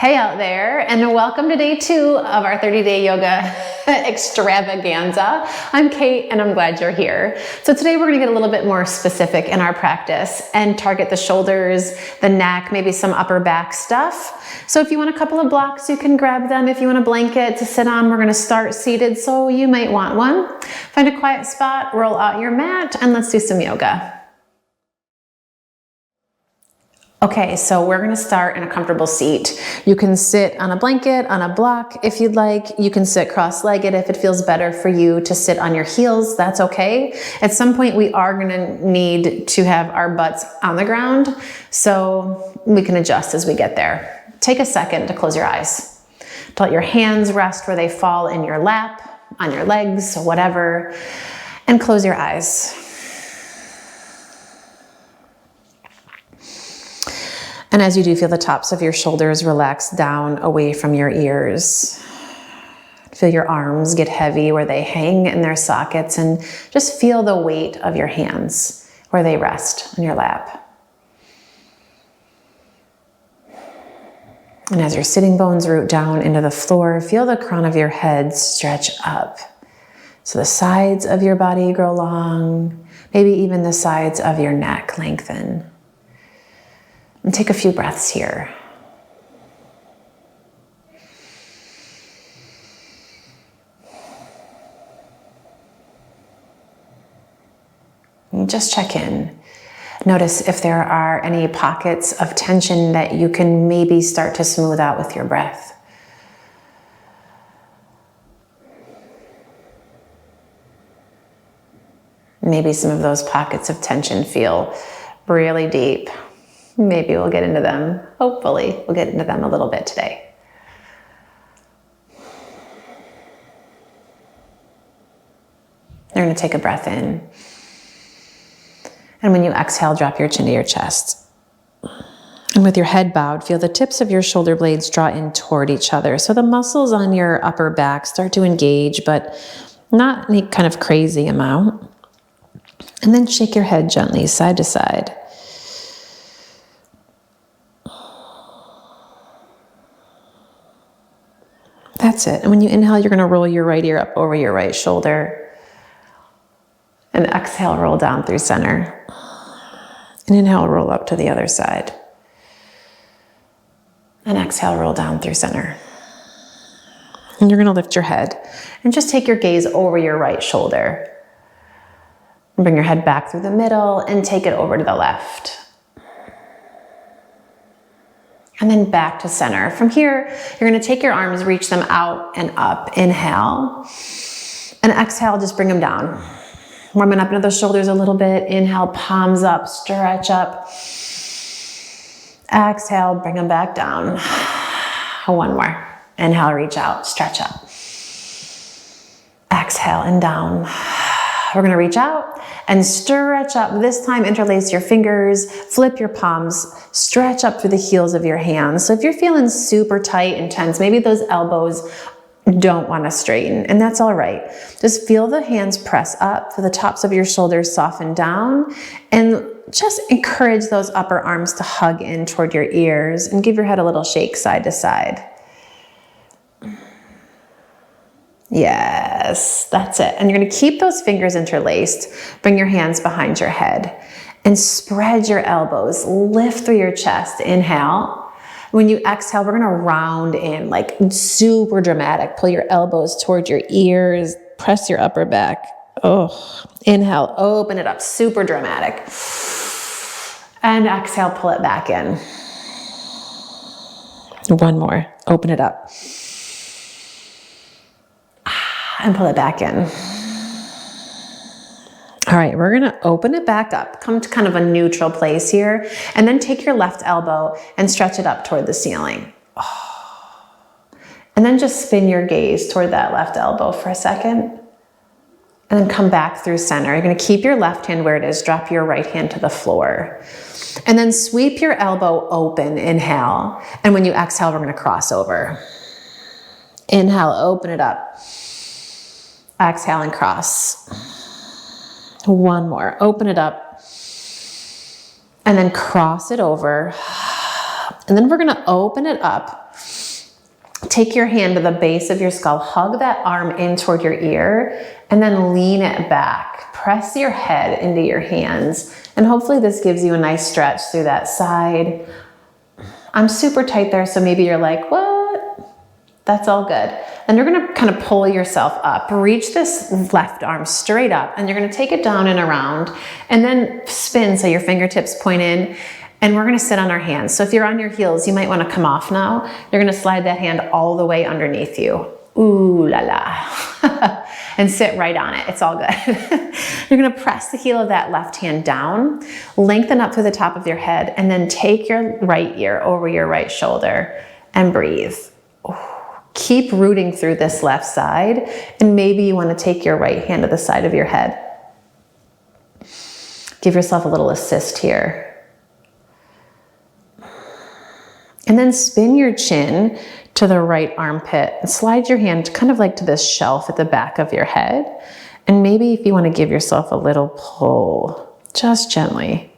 Hey out there, and welcome to day 2 of our 30-day yoga extravaganza. I'm Kate, and I'm glad you're here. So today we're gonna get a little bit more specific in our practice and target the shoulders, the neck, maybe some upper back stuff. So if you want a couple of blocks, you can grab them. If you want a blanket to sit on, we're gonna start seated, so you might want one. Find a quiet spot, roll out your mat, and let's do some yoga. Okay, so we're gonna start in a comfortable seat. You can sit on a blanket, on a block if you'd like. You can sit cross-legged if it feels better for you to sit on your heels, that's okay. At some point we are gonna need to have our butts on the ground, so we can adjust as we get there. Take a second to close your eyes. To let your hands rest where they fall in your lap, on your legs, whatever, and close your eyes. And as you do, feel the tops of your shoulders relax down away from your ears. Feel your arms get heavy where they hang in their sockets, and just feel the weight of your hands where they rest on your lap. And as your sitting bones root down into the floor, feel the crown of your head stretch up. So the sides of your body grow long, maybe even the sides of your neck lengthen. And take a few breaths here. And just check in. Notice if there are any pockets of tension that you can maybe start to smooth out with your breath. Maybe some of those pockets of tension feel really deep. Maybe we'll get into them. Hopefully, we'll get into them a little bit today. You're going to take a breath in. And when you exhale, drop your chin to your chest. And with your head bowed, feel the tips of your shoulder blades draw in toward each other. So the muscles on your upper back start to engage, but not any kind of crazy amount. And then shake your head gently side to side. That's it. And when you inhale, you're going to roll your right ear up over your right shoulder. And exhale, roll down through center. And inhale, roll up to the other side. And exhale, roll down through center. And you're going to lift your head and just take your gaze over your right shoulder. And bring your head back through the middle and take it over to the left. And then back to center. From here, you're going to take your arms, reach them out and up. Inhale. And exhale, just bring them down. Warming up into the shoulders a little bit. Inhale, palms up, stretch up. Exhale, bring them back down. One more. Inhale, reach out, stretch up. Exhale and down. We're going to reach out and stretch up. This time, interlace your fingers, flip your palms, stretch up through the heels of your hands. So if you're feeling super tight and tense, maybe those elbows don't want to straighten, and that's all right. Just feel the hands press up, feel the tops of your shoulders soften down, and just encourage those upper arms to hug in toward your ears and give your head a little shake side to side. Yes, that's it. And you're going to keep those fingers interlaced. Bring your hands behind your head and spread your elbows. Lift through your chest. Inhale. When you exhale, we're going to round in, like super dramatic. Pull your elbows toward your ears. Press your upper back. Oh, inhale, open it up. Super dramatic. And exhale, pull it back in. One more. Open it up. And pull it back in. All right, we're gonna open it back up. Come to kind of a neutral place here, and then take your left elbow and stretch it up toward the ceiling. Oh. And then just spin your gaze toward that left elbow for a second. And then come back through center. You're gonna keep your left hand where it is, drop your right hand to the floor. And then sweep your elbow open, inhale. And when you exhale, we're gonna cross over. Inhale, open it up. Exhale and cross. One more. Open it up. And then cross it over. And then we're gonna open it up. Take your hand to the base of your skull, hug that arm in toward your ear, and then lean it back. Press your head into your hands. And hopefully this gives you a nice stretch through that side. I'm super tight there, so maybe you're like, what? That's all good. And you're gonna kind of pull yourself up. Reach this left arm straight up, and you're gonna take it down and around, and then spin so your fingertips point in. And we're gonna sit on our hands. So if you're on your heels, you might wanna come off now. You're gonna slide that hand all the way underneath you. Ooh la la. And sit right on it, it's all good. You're gonna press the heel of that left hand down, lengthen up through the top of your head, and then take your right ear over your right shoulder and breathe. Ooh. Keep rooting through this left side, and maybe you wanna take your right hand to the side of your head. Give yourself a little assist here. And then spin your chin to the right armpit and slide your hand kind of like to this shelf at the back of your head. And maybe if you want to give yourself a little pull, just gently.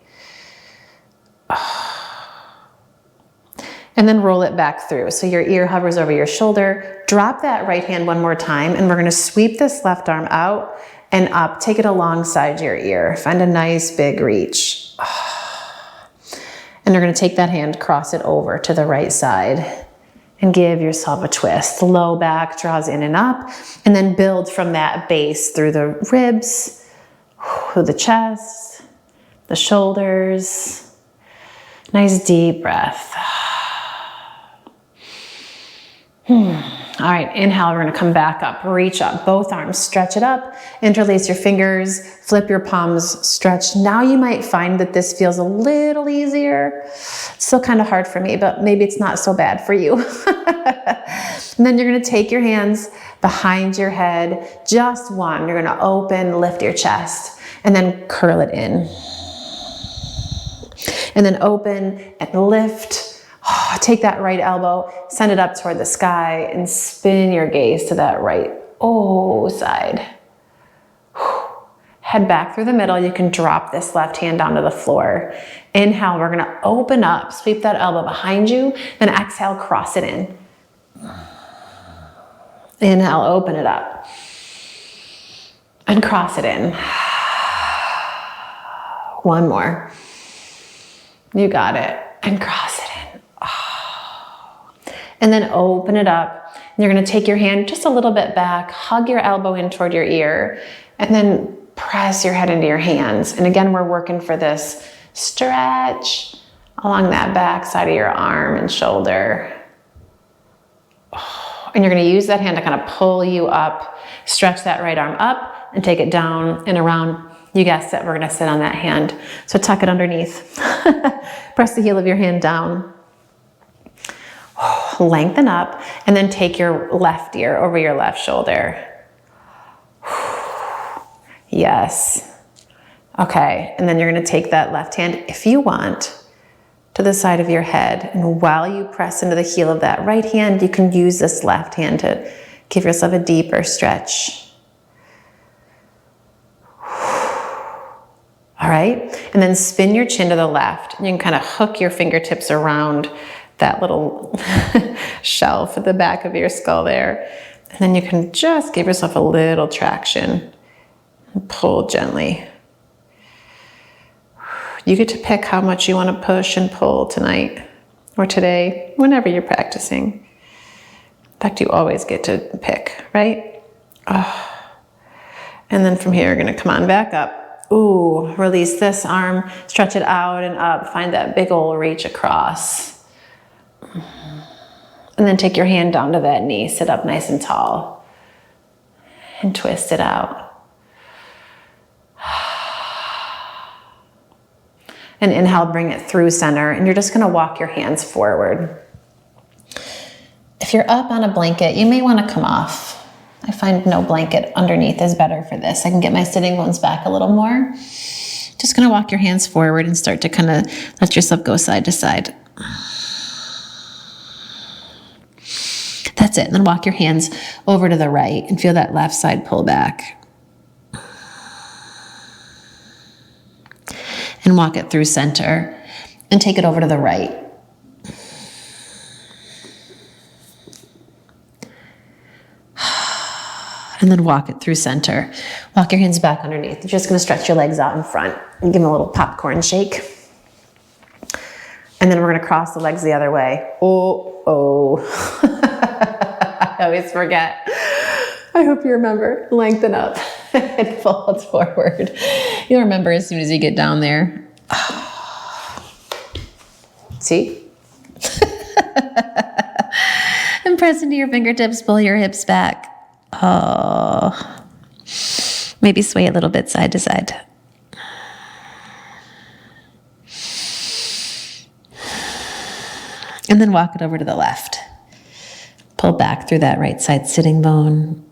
And then roll it back through. So your ear hovers over your shoulder. Drop that right hand one more time, and we're going to sweep this left arm out and up. Take it alongside your ear. Find a nice big reach. And you're gonna take that hand, cross it over to the right side, and give yourself a twist. The low back draws in and up, and then build from that base through the ribs, through the chest, the shoulders. Nice deep breath. All right, inhale, we're gonna come back up, reach up, both arms, stretch it up, interlace your fingers, flip your palms, stretch. Now you might find that this feels a little easier. It's still kind of hard for me, but maybe it's not so bad for you. And then you're gonna take your hands behind your head, just one. You're gonna open, lift your chest, and then curl it in. And then open and lift. Take that right elbow, send it up toward the sky, and spin your gaze to that right side. Head back through the middle. You can drop this left hand onto the floor. Inhale, we're gonna open up, sweep that elbow behind you, then exhale, cross it in. Inhale, open it up, and cross it in. One more. You got it, and cross it in. And then open it up. And you're gonna take your hand just a little bit back, hug your elbow in toward your ear, and then press your head into your hands. And again, we're working for this stretch along that back side of your arm and shoulder. And you're gonna use that hand to kind of pull you up, stretch that right arm up, and take it down and around. You guessed it, we're gonna sit on that hand. So tuck it underneath. Press the heel of your hand down. Lengthen up, and then take your left ear over your left shoulder. Yes. Okay, and then you're gonna take that left hand, if you want, to the side of your head. And while you press into the heel of that right hand, you can use this left hand to give yourself a deeper stretch. All right, and then spin your chin to the left. And you can kind of hook your fingertips around that little shelf at the back of your skull there. And then you can just give yourself a little traction and pull gently. You get to pick how much you want to push and pull tonight or today, whenever you're practicing. In fact, you always get to pick, right? And then from here, you're gonna come on back up. Ooh, release this arm, stretch it out and up, find that big old reach across. And then take your hand down to that knee, sit up nice and tall, and twist it out. And inhale, bring it through center, and you're just gonna walk your hands forward. If you're up on a blanket, you may wanna come off. I find no blanket underneath is better for this. I can get my sitting bones back a little more. Just gonna walk your hands forward and start to kind of let yourself go side to side. That's it. And then walk your hands over to the right and feel that left side pull back. And walk it through center and take it over to the right. And then walk it through center. Walk your hands back underneath. You're just gonna stretch your legs out in front and give them a little popcorn shake. And then we're gonna cross the legs the other way. Oh. I always forget. I hope you remember. Lengthen up and fold forward. You'll remember as soon as you get down there. See? And press into your fingertips, pull your hips back. Oh. Maybe sway a little bit side to side. And then walk it over to the left. Pull back through that right side sitting bone.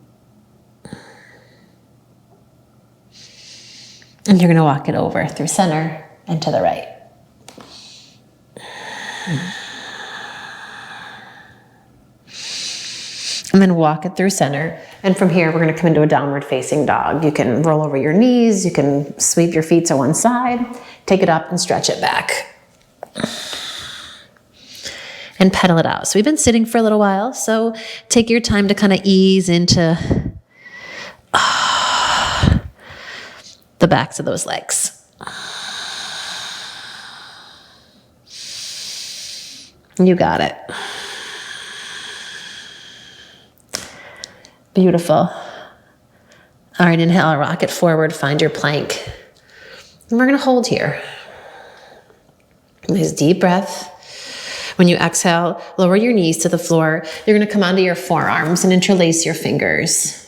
And you're going to walk it over through center and to the right. And then walk it through center. And from here, we're going to come into a downward facing dog. You can roll over your knees. You can sweep your feet to one side. Take it up and stretch it back. And pedal it out. So we've been sitting for a little while. So take your time to kind of ease into the backs of those legs. You got it. Beautiful. All right, inhale, rock it forward, find your plank. And we're gonna hold here. Nice deep breath. When you exhale, lower your knees to the floor. You're gonna come onto your forearms and interlace your fingers.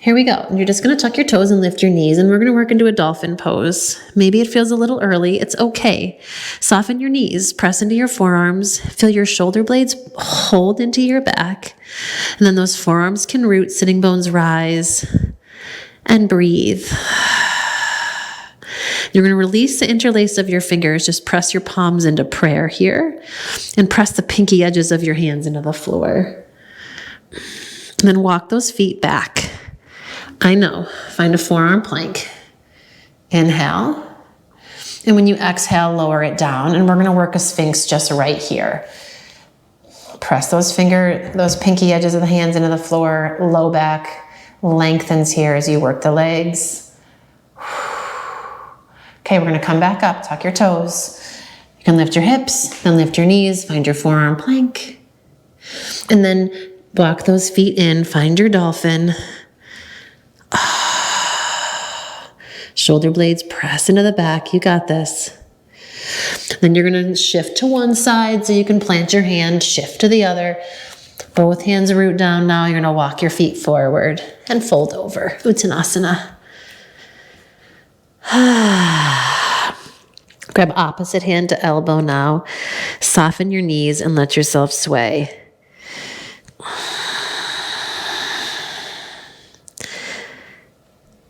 Here we go. You're just gonna tuck your toes and lift your knees, and we're gonna work into a dolphin pose. Maybe it feels a little early, it's okay. Soften your knees, press into your forearms, feel your shoulder blades hold into your back, and then those forearms can root, sitting bones rise, and breathe. You're going to release the interlace of your fingers. Just press your palms into prayer here and press the pinky edges of your hands into the floor. And then walk those feet back. I know. Find a forearm plank. Inhale. And when you exhale, lower it down. And we're going to work a sphinx just right here. Press those pinky edges of the hands into the floor. Low back lengthens here as you work the legs. Okay, we're gonna come back up, tuck your toes. You can lift your hips, then lift your knees, find your forearm plank. And then walk those feet in, find your dolphin. Shoulder blades press into the back, you got this. Then you're gonna shift to one side so you can plant your hand, shift to the other. Both hands root down now, you're gonna walk your feet forward and fold over, Uttanasana. Grab opposite hand to elbow now. Soften your knees and let yourself sway.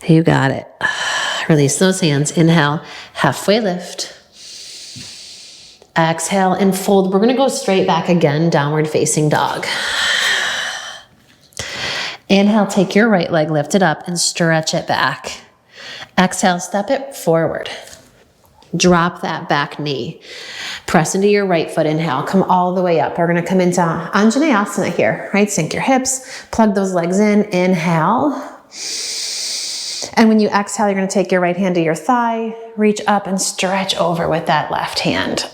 You got it. Release those hands. Inhale, halfway lift. Exhale and fold. We're going to go straight back again, downward facing dog. Inhale, take your right leg, lift it up and stretch it back. Exhale, step it forward. Drop that back knee. Press into your right foot. Inhale, come all the way up. We're going to come into Anjaneyasana here, right? Sink your hips, plug those legs in. Inhale. And when you exhale, you're going to take your right hand to your thigh, reach up and stretch over with that left hand.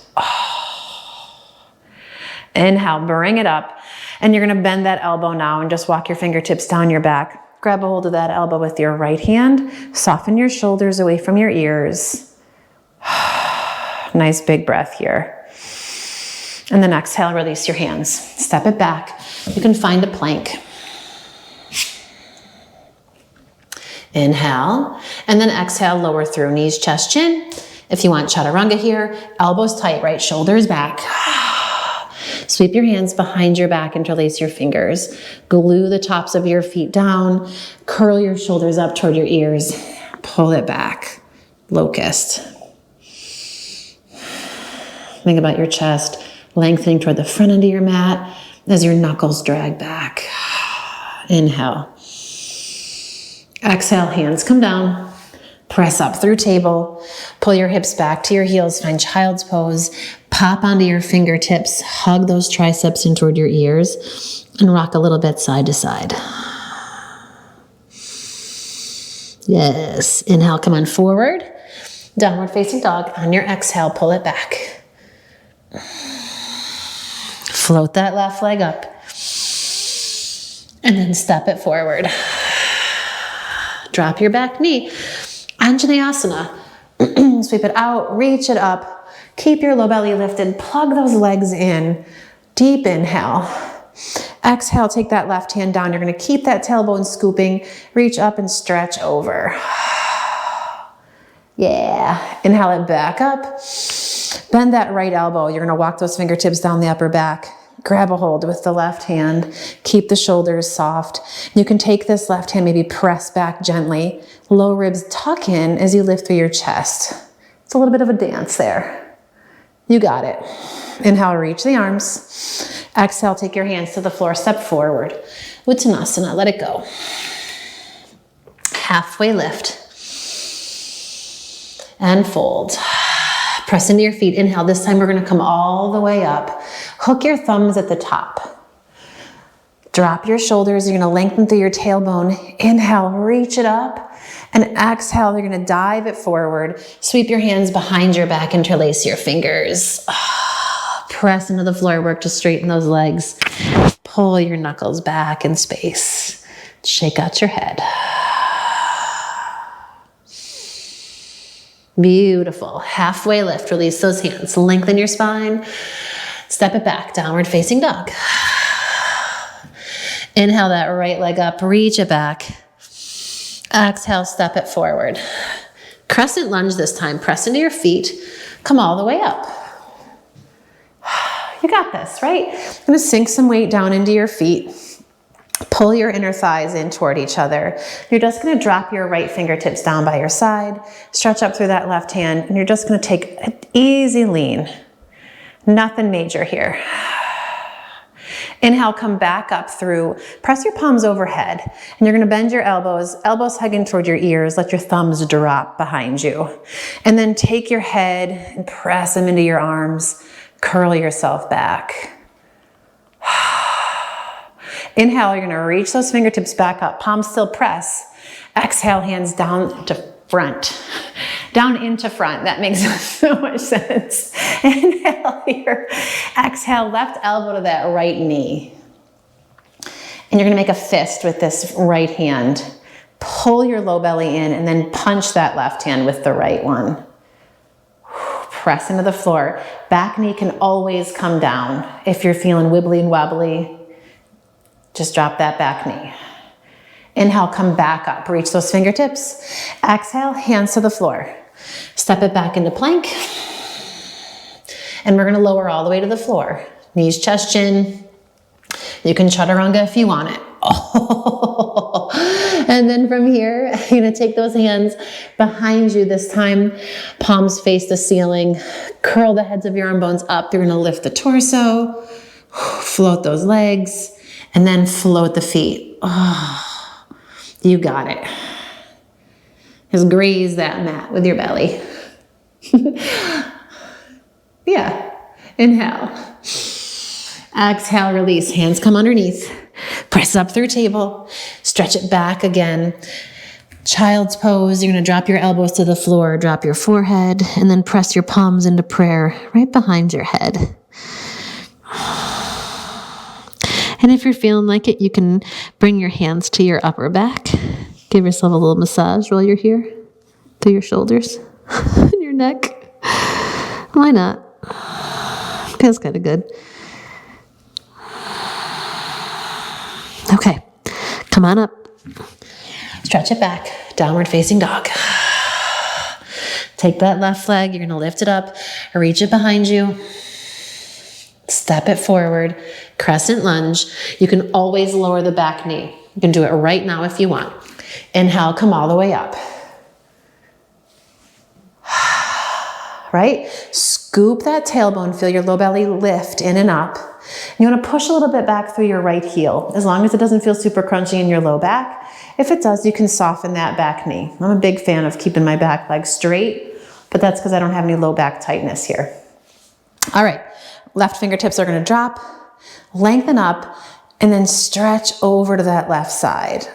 Inhale, bring it up. And you're going to bend that elbow now and just walk your fingertips down your back. Grab a hold of that elbow with your right hand. Soften your shoulders away from your ears. Nice big breath here. And then exhale, release your hands. Step it back. You can find a plank. Inhale, and then exhale, lower through, knees, chest, chin. If you want chaturanga here, elbows tight, right shoulders back. Sweep your hands behind your back, interlace your fingers. Glue the tops of your feet down. Curl your shoulders up toward your ears. Pull it back. Locust. Think about your chest lengthening toward the front end of your mat as your knuckles drag back. Inhale. Exhale, hands come down. Press up through table. Pull your hips back to your heels. Find child's pose. Pop onto your fingertips. Hug those triceps in toward your ears. And rock a little bit side to side. Yes. Inhale, come on forward. Downward facing dog. On your exhale, pull it back. Float that left leg up. And then step it forward. Drop your back knee. Anjaneyasana. Sweep it out, reach it up. Keep your low belly lifted. Plug those legs in. Deep inhale. Exhale, take that left hand down. You're going to keep that tailbone scooping. Reach up and stretch over. Yeah. Inhale it back up. Bend that right elbow. You're going to walk those fingertips down the upper back. Grab a hold with the left hand. Keep the shoulders soft. You can take this left hand, maybe press back gently. Low ribs tuck in as you lift through your chest. It's a little bit of a dance there. You got it. Inhale, reach the arms. Exhale, take your hands to the floor, step forward. Uttanasana, let it go. Halfway lift. And fold. Press into your feet. Inhale. This time we're going to come all the way up. Hook your thumbs at the top. Drop your shoulders. You're going to lengthen through your tailbone. Inhale, reach it up. And exhale, you're going to dive it forward. Sweep your hands behind your back. Interlace your fingers. Press into the floor. Work to straighten those legs. Pull your knuckles back in space. Shake out your head. Beautiful. Halfway lift. Release those hands. Lengthen your spine. Step it back. Downward facing dog. Inhale that right leg up. Reach it back. Exhale, step it forward. Crescent lunge this time. Press into your feet. Come all the way up. You got this, right? I'm going to sink some weight down into your feet. Pull your inner thighs in toward each other. You're just going to drop your right fingertips down by your side. Stretch up through that left hand. And you're just going to take an easy lean. Nothing major here. Inhale, come back up through. Press your palms overhead. And you're going to bend your elbows hugging toward your ears. Let your thumbs drop behind you. And then take your head and press them into your arms. Curl yourself back. Inhale, you're going to reach those fingertips back up. Palms still press. Exhale, hands down to front. Down into front. That makes so much sense. Inhale here. Exhale, left elbow to that right knee. And you're going to make a fist with this right hand. Pull your low belly in and then punch that left hand with the right one. Press into the floor. Back knee can always come down. If you're feeling wibbly and wobbly, just drop that back knee. Inhale, come back up. Reach those fingertips. Exhale, hands to the floor. Step it back into plank. And we're going to lower all the way to the floor. Knees, chest, chin. You can chaturanga if you want it. Oh. And then from here, you're going to take those hands behind you this time. Palms face the ceiling. Curl the heads of your arm bones up. You're going to lift the torso. Float those legs. And then float the feet. Oh, you got it. Just graze that mat with your belly. Yeah. Inhale. Exhale, release. Hands come underneath. Press up through table. Stretch it back again. Child's pose. You're going to drop your elbows to the floor. Drop your forehead. And then press your palms into prayer right behind your head. And if you're feeling like it, you can bring your hands to your upper back. Give yourself a little massage while you're here. Through your shoulders and your neck. Why not? Feels kind of good. Okay. Come on up. Stretch it back. Downward facing dog. Take that left leg. You're going to lift it up. Reach it behind you. Step it forward. Crescent lunge. You can always lower the back knee. You can do it right now if you want. Inhale, come all the way up. Right? Scoop that tailbone. Feel your low belly lift in and up. You want to push a little bit back through your right heel, as long as it doesn't feel super crunchy in your low back. If it does, you can soften that back knee. I'm a big fan of keeping my back leg straight, but that's because I don't have any low back tightness here. All right. Left fingertips are going to drop, lengthen up, and then stretch over to that left side.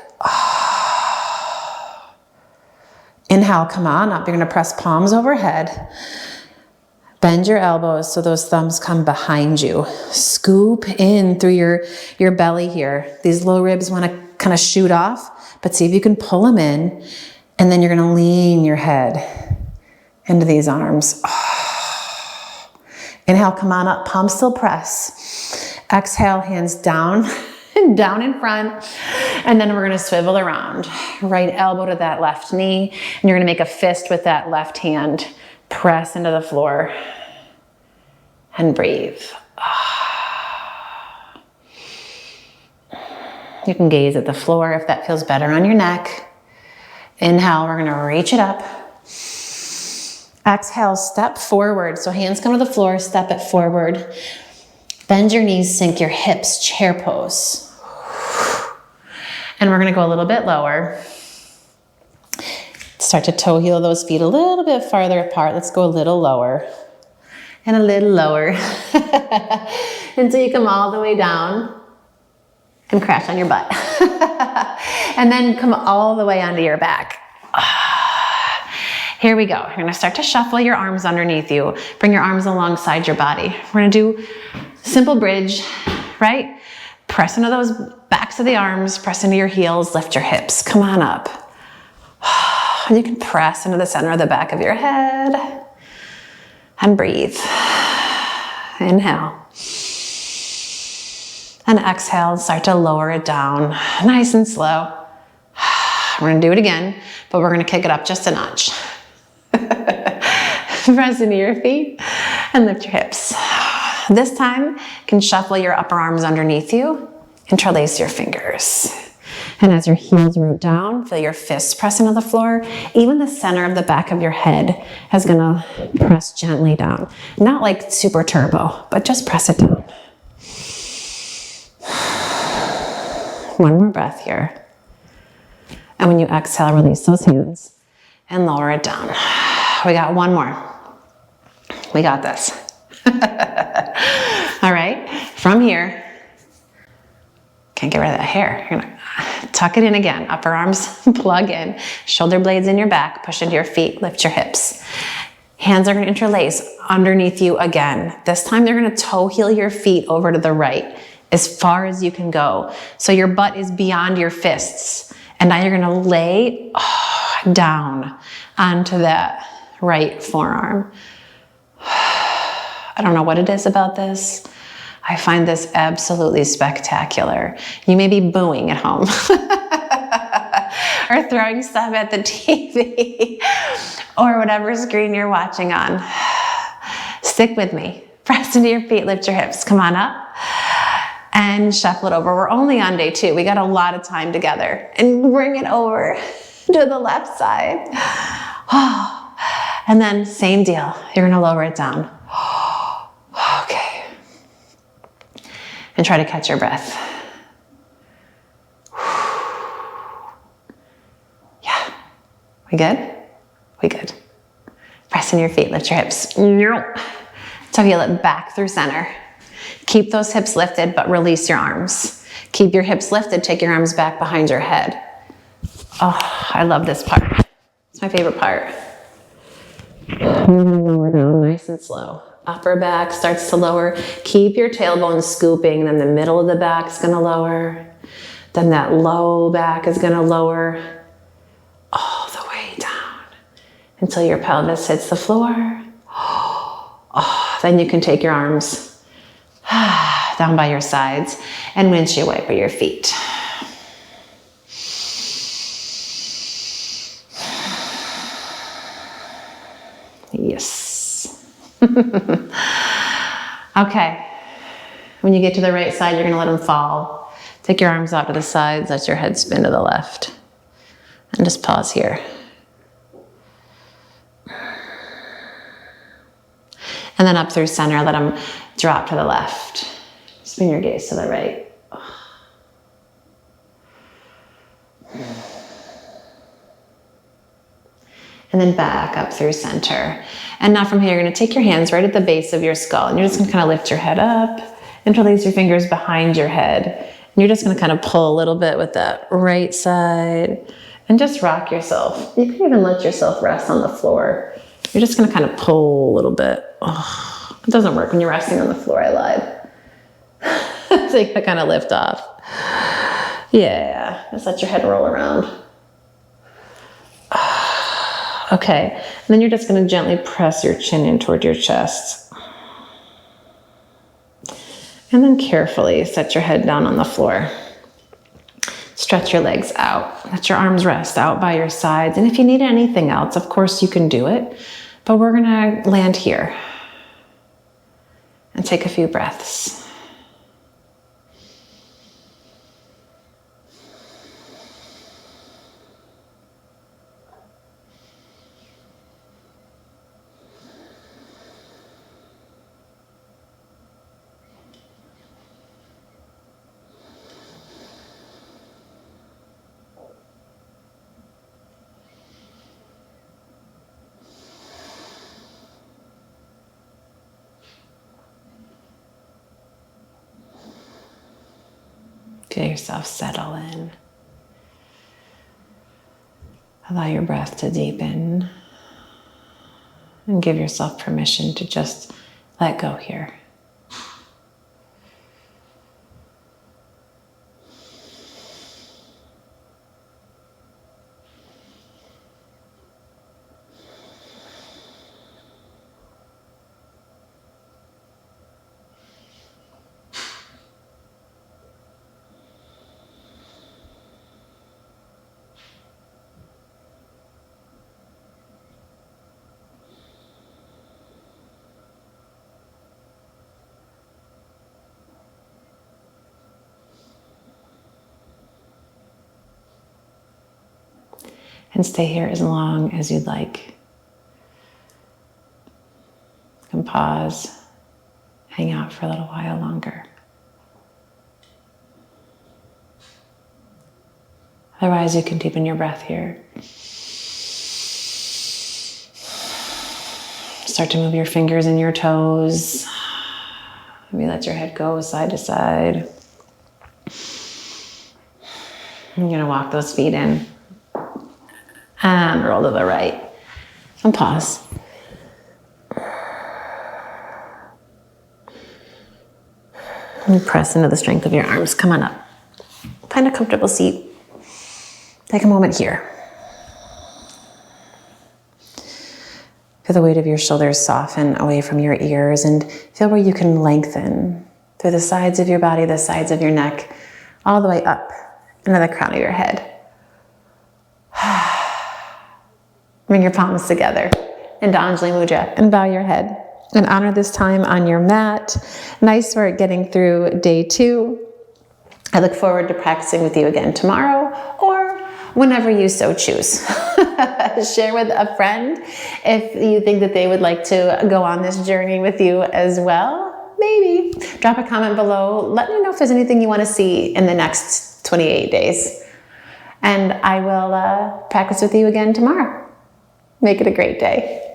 Inhale, come on up. You're gonna press palms overhead. Bend your elbows so those thumbs come behind you. Scoop in through your belly here. These low ribs wanna kind of shoot off, but see if you can pull them in. And then you're gonna lean your head into these arms. Inhale, come on up, palms still press. Exhale, hands down, down in front. And then we're gonna swivel around. Right elbow to that left knee. And you're gonna make a fist with that left hand. Press into the floor and breathe. You can gaze at the floor if that feels better on your neck. Inhale, we're gonna reach it up. Exhale, step forward. So hands come to the floor, step it forward. Bend your knees, sink your hips, chair pose. And we're gonna go a little bit lower. Start to toe heel those feet a little bit farther apart. Let's go a little lower and a little lower until you come all the way down and crash on your butt. And then come all the way onto your back. Here we go. You're gonna start to shuffle your arms underneath you. Bring your arms alongside your body. We're gonna do simple bridge, right? Press into those backs of the arms, press into your heels, lift your hips. Come on up. And you can press into the center of the back of your head and breathe. Inhale. And exhale, and start to lower it down, nice and slow. We're gonna do it again, but we're gonna kick it up just a notch. Press into your feet and lift your hips. This time, you can shuffle your upper arms underneath you, interlace your fingers. And as your heels root down, feel your fists press into the floor. Even the center of the back of your head is gonna press gently down. Not like super turbo, but just press it down. One more breath here. And when you exhale, release those hands and lower it down. We got one more. We got this. All right, from here, can't get rid of that hair. You're gonna tuck it in again. Upper arms plug in, shoulder blades in your back, push into your feet, lift your hips. Hands are gonna interlace underneath you again. This time they're gonna toe heel your feet over to the right as far as you can go. So your butt is beyond your fists. And now you're gonna lay down onto that right forearm. I don't know what it is about this. I find this absolutely spectacular. You may be booing at home or throwing stuff at the TV or whatever screen you're watching on. Stick with me. Press into your feet, lift your hips. Come on up and shuffle it over. We're only on day 2. We got a lot of time together. And bring it over to the left side. And then same deal. You're gonna lower it down. Okay. And try to catch your breath. Yeah. We good? We good. Press in your feet, lift your hips. Toe heel it back through center. Keep those hips lifted, but release your arms. Keep your hips lifted, take your arms back behind your head. Oh, I love this part. It's my favorite part. You're gonna lower down nice and slow. Upper back starts to lower. Keep your tailbone scooping, then the middle of the back is gonna lower. Then that low back is gonna lower all the way down until your pelvis hits the floor. Then you can take your arms down by your sides and windshield wiper your feet. Yes. Okay. When you get to the right side, you're gonna let them fall. Take your arms out to the sides, let your head spin to the left. And just pause here. And then up through center, let them drop to the left. Spin your gaze to the right. And then back up through center. And now from here, you're gonna take your hands right at the base of your skull, and you're just gonna kind of lift your head up, interlace your fingers behind your head. And you're just gonna kind of pull a little bit with that right side And just rock yourself. You can even let yourself rest on the floor. You're just gonna kind of pull a little bit. Oh, it doesn't work when you're resting on the floor, I lied. So you can kind of lift off. Yeah, just let your head roll around. Okay, and then you're just gonna gently press your chin in toward your chest. And then carefully set your head down on the floor. Stretch your legs out. Let your arms rest out by your sides. And if you need anything else, of course you can do it. But we're gonna land here and take a few breaths. Feel yourself settle in. Allow your breath to deepen. And give yourself permission to just let go here. And stay here as long as you'd like. You can pause, hang out for a little while longer. Otherwise, you can deepen your breath here. Start to move your fingers and your toes. Maybe let your head go side to side. You're gonna walk those feet in. And roll to the right. And pause. And press into the strength of your arms. Come on up. Find a comfortable seat. Take a moment here. Feel the weight of your shoulders soften away from your ears and feel where you can lengthen through the sides of your body, the sides of your neck, all the way up into the crown of your head. Bring your palms together into Anjali Mudra and bow your head and honor this time on your mat. Nice work getting through day 2. I look forward to practicing with you again tomorrow or whenever you so choose. Share with a friend if you think that they would like to go on this journey with you as well. Maybe. Drop a comment below. Let me know if there's anything you want to see in the next 28 days. And I will practice with you again tomorrow. Make it a great day.